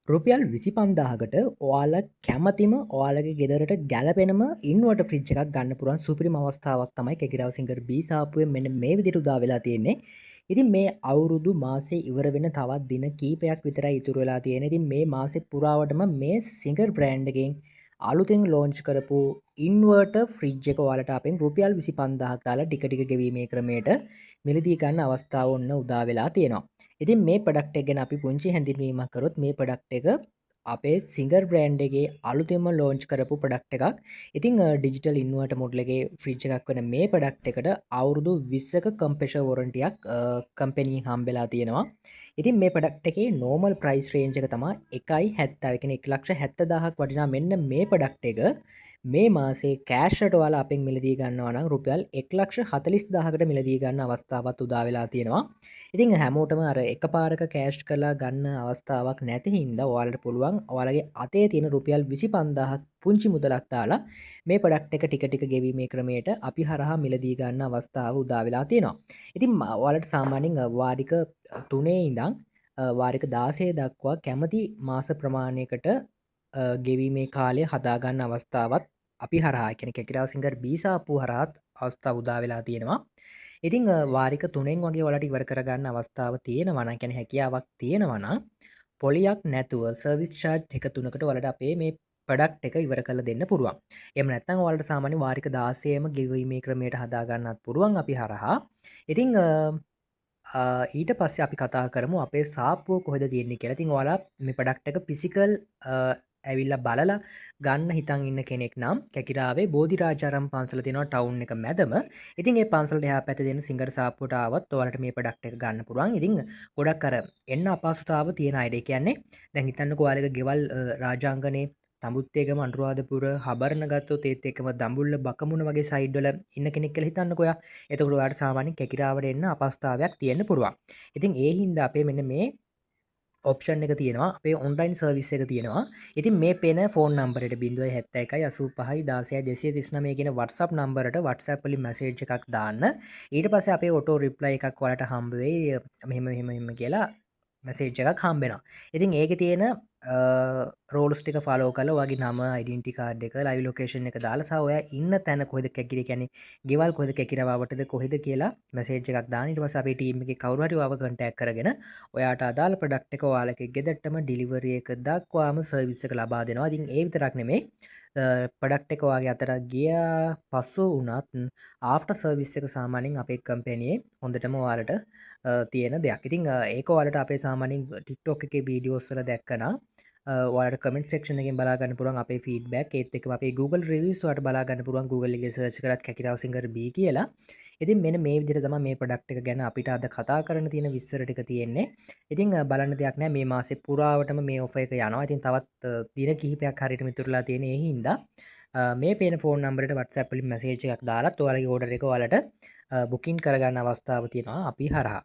රුපියල් 25,000කට ඔයාලා කැමතිම ඔයාලගේ ගෙදරට ගැලපෙනම ඉන්වර්ටර් ෆ්‍රිජ් එකක් ගන්න පුළුවන් සුපිරිම අවස්ථාවක් තමයි කැකිරාව සිංගර් B සාප්පුවෙන් මෙන්න මේ විදිහට උදා වෙලා තියෙන්නේ. ඉතින් මේ අවුරුදු මාසේ ඉවර වෙන තවත් දින කීපයක් විතරයි ඉතුරු වෙලා තියෙන්නේ. ඉතින් මේ මාසේ පුරාවටම මේ සිංගර් බ්‍රෑන්ඩ් එකෙන් අලුතෙන් ලෝන්ච් කරපු ඉන්වර්ටර් ෆ්‍රිජ් එක ඔයාලට අපෙන් රුපියල් 25,000ක් දාලා ටික ටික ගෙවීමේ ක්‍රමයට මිලදී ගන්න අවස්ථාව ඔන්න උදා වෙලා තියෙනවා. ඉතින් මේ ප්‍රොඩක්ට් එක ගැන අපි පුංචි හැඳින්වීමක් කරොත් මේ ප්‍රොඩක්ට් එක අපේ සිංගර් බ්‍රෑන්ඩ් එකේ අලුතෙන්ම ලෝන්ච් කරපු ප්‍රොඩක්ට් එකක්. ඉතින් ඩිජිටල් ඉන්වර්ටර් මොඩල් එකේ ෆ්‍රිජ් එකක් වෙන මේ ප්‍රොඩක්ට් එකට අවුරුදු 20ක කම්ප්‍රෙෂර් වොරන්ටියක් කම්පැනියෙන් හම්බෙලා තියෙනවා. ඉතින් මේ ප්‍රොඩක්ට් එකේ නෝමල් ප්‍රයිස් රේන්ජ් එක තමයි 1.70. ඒ කියන්නේ 1,70,000ක් වටිනා මෙන්න මේ ප්‍රොඩක්ට් එක මේ මාසේ කෑෂ්ට ඔයාලා අපෙන් මිලදී ගන්නවා නම් රුපියල් 1,40,000කට මිලදී ගන්න අවස්ථාවක් උදා වෙලා තියෙනවා. ඉතින් හැමෝටම අර එකපාරක කෑෂ් කරලා ගන්න අවස්ථාවක් නැති හින්දා ඔයාලට පුළුවන් ඔයාලගේ අතේ තියෙන රුපියල් 25,000ක් පුංචි මුදලක් දාලා මේ ප්‍රොඩක්ට් එක ටික ටික ගෙවීමේ ක්‍රමයට අපි හරහා මිලදී ගන්න අවස්ථාව උදා වෙලා තියෙනවා. ඉතින් ඔයාලට සාමාන්‍යයෙන් වාරික 3 ඉඳන් වාරික 16 දක්වා කැමති මාස ප්‍රමාණයකට ගෙවීමේ කාලය හදාගන්න අවස්ථාවත් අපි හරහා කියන කැකිරාව සිංගර් B සාප්පුව හරහාත් අවස්ථාව උදා වෙලා තියෙනවා. ඉතින් වාරික 3න් වගේ ඔයාලට ඉවර කරගන්න අවස්ථාව තියෙනවා නම් කියන්නේ හැකියාවක් තියෙනවා නම් පොලියක් නැතුව සර්විස් චාර්ජ් එක 3කට ඔයාලට අපේ මේ ප්‍රොඩක්ට් එක ඉවර කරලා දෙන්න පුළුවන්. එහෙම නැත්නම් ඔයාලට සාමාන්‍ය වාරික 16ම ගෙවීමේ ක්‍රමයට හදා ගන්නත් පුළුවන් අපි හරහා. ඉතින් ඊට පස්සේ අපි කතා කරමු අපේ සාප්පුව කොහෙද තියෙන්නේ කියලා. ඉතින් ඔයාලා මේ ප්‍රොඩක්ට් එක ෆිසිකල් ඇවිල්ලා බලලා ගන්න හිතන් ඉන්න කෙනෙක් නම් කැකිරාවේ බෝධිරාජාරම් පන්සල තියෙනවා ටවුන් එක මැදම. ඉතින් ඒ පන්සලට එහා පැත්තේ තියෙන සිංගර් සාප්පුවට ආවත් ඔයාලට මේ ප්‍රොඩක්ට් එක ගන්න පුළුවන්. ඉතින් ගොඩක් අර එන්න අපහසුතාව තියෙන අයට. ඒ කියන්නේ දැන් හිතන්නකෝ ඔයාලගේ ගෙවල් රාජාංගනේ තඹුත්තේගම අනුරාධපුර හබරණ ගත්තොත් ඒත් එක්කම දඹුල්ල බකමුණ වගේ සයිඩ් වල ඉන්න කෙනෙක් කියලා හිතන්නකෝ ඔයා. එතකොට ඔයාලට සාමාන්‍යයෙන් කැකිරාවට එන්න අපහසුතාවයක් තියෙන්න පුළුවන්. ඉතින් ඒ හින්දා අපේ මෙන්න මේ ඔප්ෂන් එක තියෙනවා අපේ ඔන්ලයින් සර්විස් එක තියෙනවා. ඉතින් මේ පේන ෆෝන් නම්බරයට 071 85 16 239 කියන WhatsApp නම්බරට WhatsApp වලින් මැසේජ් එකක් දාන්න. ඊට පස්සේ අපේ ඔටෝ රිප්ලයි එකක් ඔයාලට හම්බ වෙයි. මෙහෙම කියලා මැසේජ් එකක් හම්බ වෙනවා. ඉතින් ඒකේ තියෙන රෝල්ස් ටික ෆලෝ කරලා ඔයාගේ නම, ඩෙන්ටිටි කාඩ් එක, ලයිව් ලොකේෂන් එක දාලා සහ ඔයා ඉන්න තැන කොහෙද කැකිරි කියන්නේ ගෙවල් කොහෙද කැකිරවවටද කොහෙද කියලා මැසේජ් එකක් දාන්න. ඊට පස්සේ අපේ ටීම් එකේ කවුරු හරි ඔයාව කන්ටැක්ට් කරගෙන ඔයාට අදාළ ප්‍රොඩක්ට් එක ඔයාලගේ ගෙදරටම ඩිලිවරි එක දක්වාම සර්විස් එක ලබා දෙනවා. ඉතින් ඒ විතරක් නෙමෙයි ප්‍රොඩක්ට් එක ඔයාගේ අතට ගියා පසු වුණත් ආෆ්ටර් සර්විස් එක සාමාන්‍යයෙන් අපේ කම්පැනියේ හොඳටම ඔයාලට තියෙන දෙයක්. ඉතින් ඒක ඔයාලට අපේ සාමාන්‍යයෙන් TikTok එකේ වීඩියෝස් වල දැක්කනම් ඔයාලට කමෙන්ට් සෙක්ෂන් එකෙන් බලා ගන්න පුළුවන් අපේ ෆීඩ්බැක්. ඒත් එක්කම අපේ Google reviews වලට බලා ගන්න පුළුවන්. Google එකේ සර්ච් කරත් කැකිරාව සිංගර් B කියලා. ඉතින් මෙන්න මේ විදිහට තමයි මේ ප්‍රොඩක්ට් එක ගැන අපිට අද කතා කරන්න තියෙන විස්තර ටික තියෙන්නේ. ඉතින් බලන්න දෙයක් නැහැ මේ මාසේ පුරාවටම මේ ඔෆර් එක යනවා. ඉතින් තවත් දින කිහිපයක් හරියට මිතුරුලා තියෙන ඒ හින්දා මේ පේන ෆෝන් නම්බරයට WhatsApp වලින් මැසේජ් එකක් දාලා ඔයාලගේ ඕඩර් එක ඔයාලට බුකින් කරගන්න අවස්ථාව තියෙනවා අපි හරහා.